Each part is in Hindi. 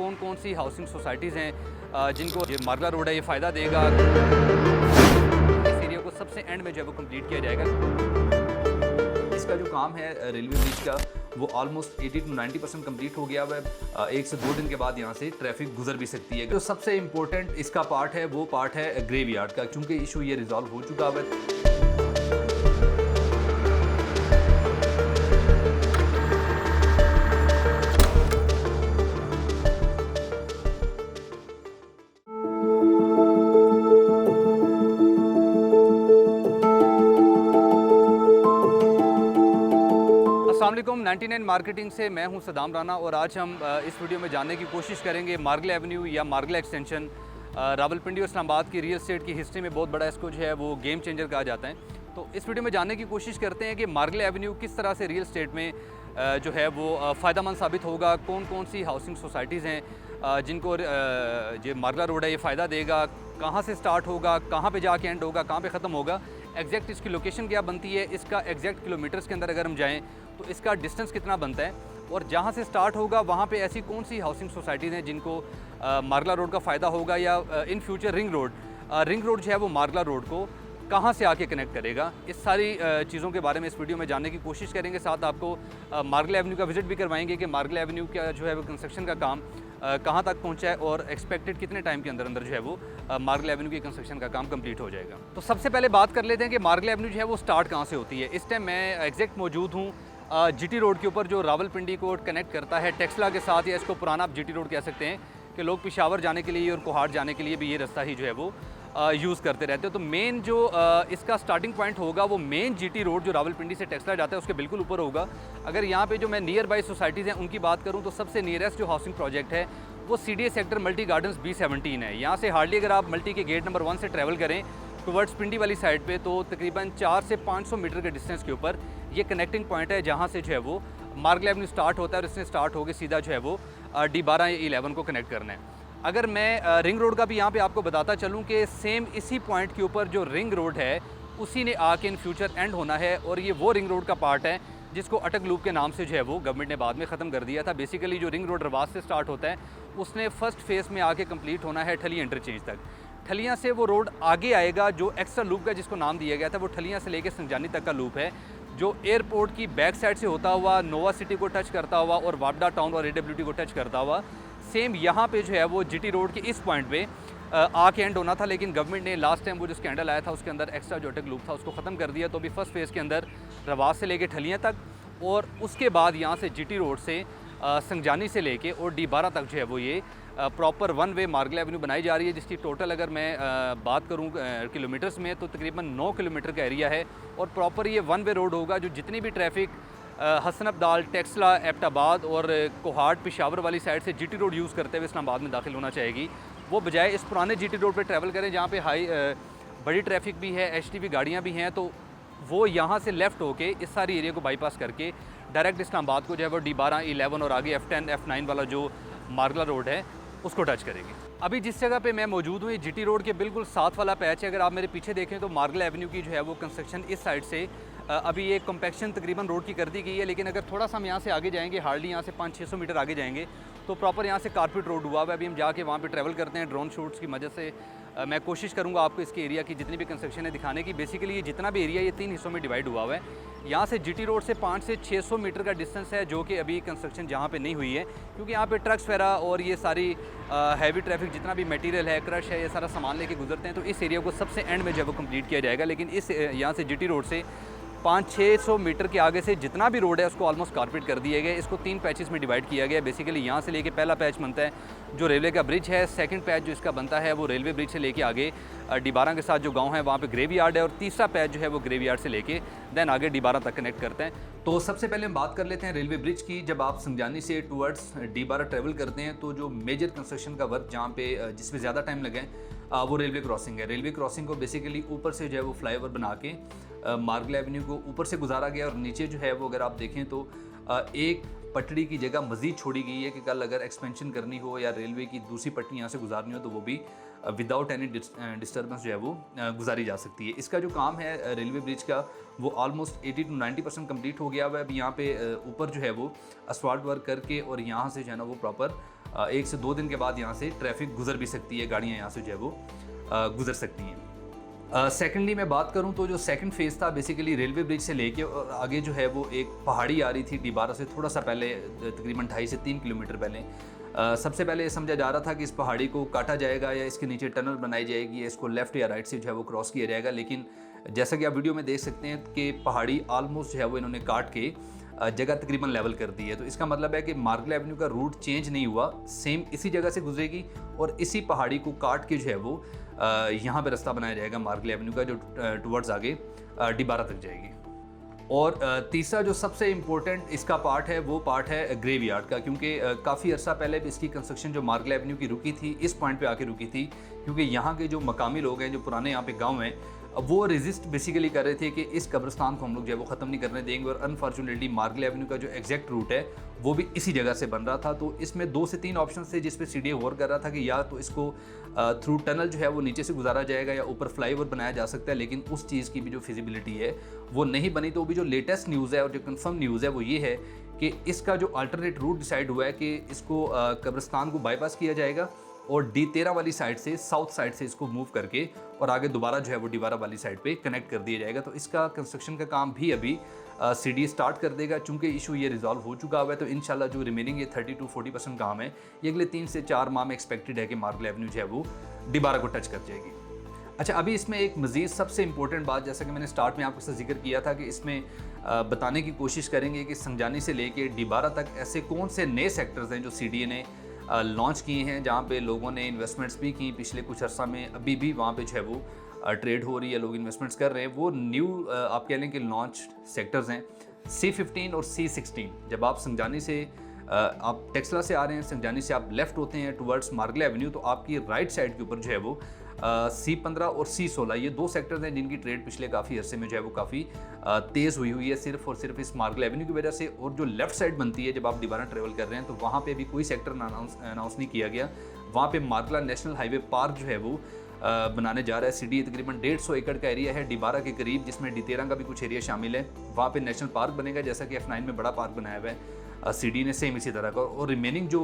कौन कौन सी हाउसिंग सोसाइटीज़ हैं जिनको ये मारला रोड है ये फ़ायदा देगा। इस एरिया को सबसे एंड में जो है वो कंप्लीट किया जाएगा। इसका जो काम है रेलवे ब्रिज का वो ऑलमोस्ट 80 to 90% कम्प्लीट हो गया हुआ है। 1 से 2 दिन के बाद यहाँ से ट्रैफिक गुजर भी सकती है। जो सबसे इम्पोर्टेंट इसका पार्ट है वो पार्ट है ग्रेवयार्ड का, क्योंकि इशू ये रिजॉल्व हो चुका हुआ है। अस्सलाम वालेकुम, 99 मार्केटिंग से मैं हूं सदाम राना और आज हम इस वीडियो में जानने की कोशिश करेंगे मार्गला एवेन्यू या मार्गला एक्सटेंशन रावलपिंडी और इस्लामाबाद की रियल एस्टेट की हिस्ट्री में बहुत बड़ा इसको जो है वो गेम चेंजर कहा जाता है। तो इस वीडियो में जानने की कोशिश करते हैं कि मार्गला एवेन्यू किस तरह से रियल एस्टेट में जो है वो फ़ायदेमंद साबित होगा, कौन कौन सी हाउसिंग सोसाइटीज़ हैं जिनको जो मार्गला रोड है ये फ़ायदा देगा, कहाँ से स्टार्ट होगा, कहाँ पे जाके एंड होगा, कहाँ पे ख़त्म होगा, एग्जैक्ट इसकी लोकेशन क्या बनती है, इसका एग्जैक्ट किलोमीटर्स के अंदर अगर हम जाएँ तो इसका डिस्टेंस कितना बनता है, और जहाँ से स्टार्ट होगा वहाँ पे ऐसी कौन सी हाउसिंग सोसाइटीज़ हैं जिनको मार्गला रोड का फ़ायदा होगा, या इन फ्यूचर रिंग रोड जो है वो मार्गला रोड को कहाँ से आके कनेक्ट करेगा। इस सारी चीज़ों के बारे में इस वीडियो में जानने की कोशिश करेंगे। साथ आपको मार्गला एवेन्यू का विज़िट भी करवाएंगे कि मार्गला एवेन्यू का जो है वो कंस्ट्रक्शन का काम कहाँ तक पहुँचा है और एक्सपेक्टेड कितने टाइम के अंदर जो है वो मार्गला एवेन्यू की कंस्ट्रक्शन का काम कंप्लीट हो जाएगा। तो सबसे पहले बात कर लेते हैं कि मार्गला एवेन्यू जो है वो स्टार्ट कहाँ से होती है। इस टाइम मैं एग्जैक्ट मौजूद हूँ जीटी रोड के ऊपर, जो रावलपिंडी को कनेक्ट करता है टेक्सला के साथ, या इसको पुराना आप जीटी रोड कह सकते हैं कि लोग पेशावर जाने के लिए और कोहाट जाने के लिए भी ये रास्ता ही जो है वो यूज़ करते रहते हैं। तो मेन जो इसका स्टार्टिंग पॉइंट होगा वो मेन जीटी रोड जो रावलपिंडी से टेक्सला जाता है उसके बिल्कुल ऊपर होगा। अगर यहाँ पे जो मैं नियर बाई सोसाइटीज़ हैं उनकी बात करूँ तो सबसे नियरेस्ट जो हाउसिंग प्रोजेक्ट है वो CDA sector multi gardens B17 है। यहाँ से हार्डली अगर आप मल्टी के गेट नंबर 1 से ट्रैवल करें टुवर्ड्स पिंडी वाली साइड पे तो तकरीबन 400 से 500 मीटर के डिस्टेंस के ऊपर ये कनेक्टिंग पॉइंट है, जहाँ से जो है वो मार्गला एवेन्यू स्टार्ट होता है और इसने स्टार्ट होकर सीधा जो है वो D12 या 11 को कनेक्ट करना है। अगर मैं रिंग रोड का भी यहाँ पे आपको बताता चलूँ कि सेम इसी पॉइंट के ऊपर जो रिंग रोड है उसी ने आके इन फ्यूचर एंड होना है, और ये वो रिंग रोड का पार्ट है जिसको अटक लूप के नाम से जो है वो गवर्नमेंट ने बाद में ख़त्म कर दिया था। बेसिकली जो रिंग रोड रवास से स्टार्ट होता है उसने फर्स्ट फेज़ में आके कंप्लीट होना है ठलिया इंटरचेंज तक। ठलियाँ से वो रोड आगे आएगा, जो एक्स्ट्रा लूप का जिसको नाम दिया गया था वो ठलियाँ से लेकर संजानी तक का लूप है, जो एयरपोर्ट की बैक साइड से होता हुआ नोवा सिटी को टच करता हुआ और वापडा टाउन और AWT को टच करता हुआ सेम यहाँ पे जो है वो जीटी रोड के इस पॉइंट पे आके एंड होना था। लेकिन गवर्नमेंट ने लास्ट टाइम वो जो स्कैंडल आया था उसके अंदर एक्स्ट्रा जो अटक लूप था उसको ख़त्म कर दिया। तो अभी फर्स्ट फेज़ के अंदर रवास से लेके ठलियाँ तक, और उसके बाद यहाँ से जीटी रोड से संजानी से लेके और D12 तक जो है वो ये प्रॉपर 1 वे मार्गला एवेन्यू बनाई जा रही है, जिसकी टोटल अगर मैं बात करूँ किलोमीटर्स में तो तकरीबन 9 किलोमीटर का एरिया है। और प्रॉपर ये 1 वे रोड होगा, जो जितनी भी ट्रैफिक हसन अब्दाल, टेक्सला, एबटाबाद और कोहाट पेशावर वाली साइड से जीटी रोड यूज़ करते हुए इस्लामाबाद में दाखिल होना चाहेगी, वो बजाय इस पुराने जीटी रोड पर ट्रैवल करें जहाँ पे बड़ी ट्रैफिक भी है, HTV गाड़ियाँ भी हैं, तो वो यहाँ से लेफ़्ट होके इस सारी एरिया को बाईपास करके डायरेक्ट इस्लामाबाद को जो है वो D12, 11 और आगे F10, F9 वाला जो मार्गला रोड है उसको टच करेगी। अभी जिस जगह पे मैं मौजूद हूँ ये जीटी रोड के बिल्कुल साथ वाला पैच है। अगर आप मेरे पीछे देखें तो मार्गला एवेन्यू की जो है वो कंस्ट्रक्शन इस साइड से अभी ये कॉम्पैक्शन तकरीबन रोड की कर दी गई है, लेकिन अगर थोड़ा सा हम यहाँ से आगे जाएंगे, हार्डली यहाँ से 500-600 मीटर आगे जाएंगे तो प्रॉपर यहाँ से कारपेट रोड हुआ हुआ है। अभी हम जाके वहाँ पे ट्रैवल करते हैं ड्रोन शूट्स की मदद से। मैं कोशिश करूँगा आपको इसके एरिया की जितनी भी कंस्ट्रक्शन है दिखाने की। बेसिकली ये जितना भी एरिया ये 3 हिस्सों में डिवाइड हुआ हुआ है। यहाँ से जीटी रोड से 500 से 600 मीटर का डिस्टेंस है, जो कि अभी कंस्ट्रक्शन जहाँ पे नहीं हुई है, क्योंकि यहाँ पे ट्रक्स वगैरह और ये सारी हैवी ट्रैफिक जितना भी मटेरियल है, क्रश है, ये सारा सामान लेके गुजरते हैं। तो इस एरिया को सबसे एंड में जब वो कंप्लीट किया जाएगा। लेकिन इस यहाँ से जीटी रोड से 500-600 मीटर के आगे से जितना भी रोड है उसको ऑलमोस्ट कारपेट कर दिए गए। इसको 3 पैचेस में डिवाइड किया गया। बेसिकली यहाँ से लेके पहला पैच बनता है जो रेलवे का ब्रिज है, सेकंड पैच जो इसका बनता है वो रेलवे ब्रिज से लेके आगे D12 के साथ जो गांव है वहाँ पे ग्रेवयार्ड है, और तीसरा पैच जो है वो ग्रेवयार्ड से लेके देन आगे D12 तक कनेक्ट करते हैं। तो सबसे पहले हम बात कर लेते हैं रेलवे ब्रिज की। जब आप संजानी से टूवर्ड्स D12 ट्रेवल करते हैं तो जो मेजर कंस्ट्रक्शन का वर्क जहाँ पे जिसमें ज़्यादा टाइम लगे वो रेलवे क्रॉसिंग है। रेलवे क्रॉसिंग को बेसिकली ऊपर से जो है वो फ्लाईओवर बना के मार्गला एवेन्यू को ऊपर से गुजारा गया, और नीचे जो है वो अगर आप देखें तो एक पटड़ी की जगह मज़ीद छोड़ी गई है कि कल अगर एक्सपेंशन करनी हो या रेलवे की दूसरी पटड़ी यहाँ से गुजारनी हो तो वो भी विदाउट एनी डिस्टर्बेंस जो है वो गुजारी जा सकती है। इसका जो काम है रेलवे ब्रिज का वो ऑलमोस्ट 80 to 90% कम्प्लीट हो गया हुआ है। अभी यहाँ पे ऊपर जो है वो असफाल्ट वर्क करके और यहाँ से जो है ना वो प्रॉपर 1 से 2 दिन के बाद यहाँ से ट्रैफिक गुजर भी सकती है, गाड़ियाँ यहाँ से जो है वो गुजर सकती हैं। सेकेंडली मैं बात करूं तो जो सेकंड फेज़ था बेसिकली रेलवे ब्रिज से लेके और आगे जो है वो एक पहाड़ी आ रही थी डीबारा से थोड़ा सा पहले, तकरीबन 2.5 से 3 किलोमीटर पहले। सबसे पहले ये समझा जा रहा था कि इस पहाड़ी को काटा जाएगा या इसके नीचे टनल बनाई जाएगी या इसको लेफ़्ट या राइट से जो है वो क्रॉस किया जाएगा, लेकिन जैसा कि आप वीडियो में देख सकते हैं कि पहाड़ी आलमोस्ट जो है वो इन्होंने काट के जगह तकरीबन लेवल कर दी है। तो इसका मतलब है कि मार्गल एवेन्यू का रूट चेंज नहीं हुआ, सेम इसी जगह से गुजरेगी और इसी पहाड़ी को काट के जो है वो यहाँ पे रास्ता बनाया जाएगा मार्गल एवेन्यू का, जो टुवर्ड्स आगे डीबारा तक जाएगी। और तीसरा जो सबसे इम्पोर्टेंट इसका पार्ट है वो पार्ट है ग्रेवयार्ड का, क्योंकि काफ़ी अर्सा पहले भी इसकी कंस्ट्रक्शन जो मार्गल एवेन्यू की रुकी थी इस पॉइंट पे आके रुकी थी, क्योंकि यहाँ के जो मकामी लोग हैं, जो पुराने यहाँ पे गांव हैं, वो रेजिस्ट बेसिकली कर रहे थे कि इस कब्रिस्तान को हम लोग जो है वो ख़त्म नहीं करने देंगे। और अनफॉर्चुनेटली मार्गल एवेन्यू का जो एग्जैक्ट रूट है वो भी इसी जगह से बन रहा था। तो इसमें 2 से 3 ऑप्शन थे जिस पे सीडीए गौर कर रहा था कि या तो इसको थ्रू टनल जो है वो नीचे से गुजारा जाएगा या ऊपर फ्लाईओवर बनाया जा सकता है, लेकिन उस चीज़ की भी जो फिजिबिलिटी है वो नहीं बनी। तो भी जो लेटेस्ट न्यूज़ है और जो कन्फर्म न्यूज़ है वो ये है कि इसका जो अल्टरनेट रूट डिसाइड हुआ है कि इसको कब्रिस्तान को बाईपास किया जाएगा और D13 वाली साइड से, साउथ साइड से इसको मूव करके और आगे दोबारा जो है वो डीबारा वाली साइड पे कनेक्ट कर दिया जाएगा। तो इसका कंस्ट्रक्शन का काम भी अभी सीडीए स्टार्ट कर देगा। चूंकि इशू ये रिजॉल्व हो चुका हुआ है तो इंशाल्लाह जो रिमेनिंग ये 30 to 40% काम है ये अगले 3 से 4 माह में एक्सपेक्टेड है कि मार्गल एवेन्यू जो है वो डीबारा को टच कर जाएगी। अच्छा, अभी इसमें एक मज़ीद सबसे इंपॉर्टेंट बात, जैसा कि मैंने स्टार्ट में आपके साथ जिक्र किया था कि इसमें बताने की कोशिश करेंगे कि संजानी से लेके डीबारा तक ऐसे कौन से नए सेक्टर्स हैं जो सीडीए ने लॉन्च किए हैं, जहाँ पे लोगों ने इन्वेस्टमेंट्स भी की पिछले कुछ अर्सा में, अभी भी वहाँ पे जो है वो ट्रेड हो रही है, लोग इन्वेस्टमेंट्स कर रहे हैं। वो न्यू आप कह लें कि लॉन्च सेक्टर्स हैं C15 और C16। जब आप संजानी से आप टेक्सला से आ रहे हैं, संजानी से आप लेफ़्ट होते हैं टुवर्ड्स मार्गल एवेन्यू, तो आपकी राइट साइड के ऊपर जो है वो C15 और C16 ये 2 सेक्टर्स हैं जिनकी ट्रेड पिछले काफ़ी अरसे में जो है वो काफ़ी तेज़ हुई है, सिर्फ और सिर्फ इस मार्गल एवेन्यू की वजह से। और जो लेफ़्ट साइड बनती है जब आप दोबारा ट्रेवल कर रहे हैं तो वहाँ पे भी कोई सेक्टर अनाउंस नहीं किया गया। वहाँ पे मार्गला नेशनल हाईवे पार्क जो है वो बनाने जा रहा है। सीडीए तकरीबन 150 एकड़ का एरिया है डीबारा के करीब, जिसमें D13 का भी कुछ एरिया शामिल है। वहाँ पे नेशनल पार्क बनेगा, जैसा कि F9 में बड़ा पार्क बनाया हुआ है सीडी ने, सेम इसी तरह का। और रिमेनिंग जो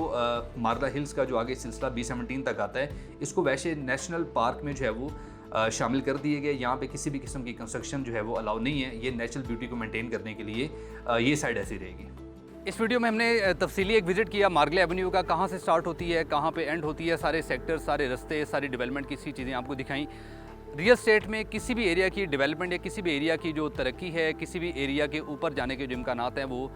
मार्गला हिल्स का जो आगे सिलसिला B17 तक आता है, इसको वैसे नेशनल पार्क में जो है वो शामिल कर दिए गए। यहाँ पे किसी भी किस्म की कंस्ट्रक्शन जो है वो अलाउ नहीं है। ये नेचुरल ब्यूटी को मेंटेन करने के लिए ये साइड ऐसी रहेगी। इस वीडियो में हमने तफसीली एक विज़िट किया मार्गल एवेन्यू का, कहाँ से स्टार्ट होती है, कहाँ पे एंड होती है, सारे सेक्टर, सारे रास्ते, सारी डेवलपमेंट की सी चीज़ें आपको दिखाई। रियल एस्टेट में किसी भी एरिया की डेवलपमेंट या किसी भी एरिया की जो तरक्की है, किसी भी एरिया के ऊपर जाने के जो इम्कानात हैं, वो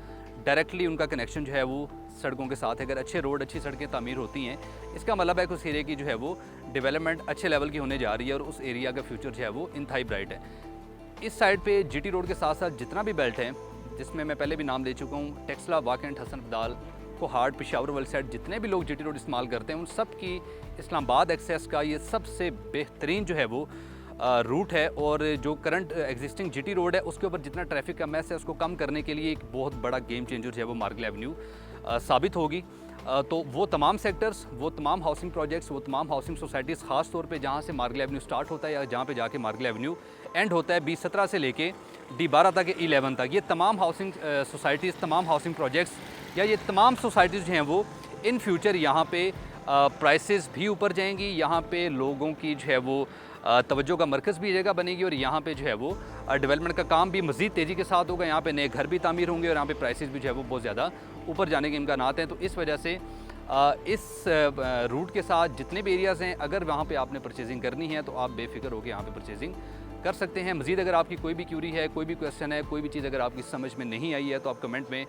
डायरेक्टली उनका कनेक्शन जो है वो सड़कों के साथ है। अगर अच्छे रोड, अच्छी सड़कें तामीर होती हैं, इसका मतलब है कि उस एरिया की जो है वो डेवलपमेंट अच्छे लेवल की होने जा रही है और उस एरिया का फ्यूचर जो है वो इंतहाई ब्राइट है। इस साइड पे जीटी रोड के साथ साथ जितना भी बेल्ट है, जिसमें मैं पहले भी नाम ले चुका हूँ, टेक्सला, वाकंड, हसन अब्दाल, कोहाट, पेशावर वाली साइड, जितने भी लोग जीटी रोड इस्तेमाल करते हैं उन सब की इस्लामाबाद एक्सेस का ये सबसे बेहतरीन जो है वो रूट है। और जो करंट एग्जिस्टिंग जीटी रोड है उसके ऊपर जितना ट्रैफिक का मैस है उसको कम करने के लिए एक बहुत बड़ा गेम चेंजर जो है वो मार्गल एवेन्यू साबित होगी। तो वो तमाम सेक्टर्स, वो तमाम हाउसिंग प्रोजेक्ट्स, वो तमाम हाउसिंग सोसाइटीज़, ख़ास तौर पे जहाँ से मार्गल एवेन्यू स्टार्ट होता है या जहाँ पे जाके मार्गल एवेन्यू एंड होता है, B17 से लेके D12 तक, 11 तक, ये तमाम हाउसिंग सोसाइटीज़, तमाम हाउसिंग प्रोजेक्ट्स या ये तमाम सोसाइटीज़ जो हैं वो इन फ्यूचर यहाँ पे प्राइसेस भी ऊपर जाएंगी, यहाँ पे लोगों की जो है वो तवज्जो का मरकज़ भी जगह बनेगी और यहाँ पे जो है वो डेवलपमेंट का काम भी मज़ीद तेज़ी के साथ होगा। यहाँ पे नए घर भी तामीर होंगे और यहाँ पे प्राइसेस भी जो है वो बहुत ज़्यादा ऊपर जाने के इम्कानात हैं। तो इस वजह से इस रूट के साथ जितने भी एरियाज़ हैं, अगर वहाँ पे आपने परचेजिंग करनी है तो आप बेफिक्र होकर यहाँ पे परचेजिंग कर सकते हैं। मज़ीद अगर आपकी कोई भी क्यूरी है, कोई भी क्वेश्चन है, कोई भी चीज़ अगर आपकी समझ में नहीं आई है तो आप कमेंट में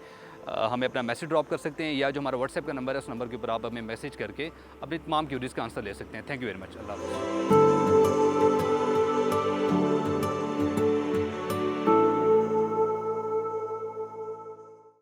हमें अपना मैसेज ड्रॉप कर सकते हैं, या जो हमारा व्हाट्सएप का नंबर है उस नंबर के ऊपर आप हमें मैसेज करके अपनी तमाम क्यूरीज़ का आंसर ले सकते हैं। Thank you very much. अल्लाह हाफ़िज़।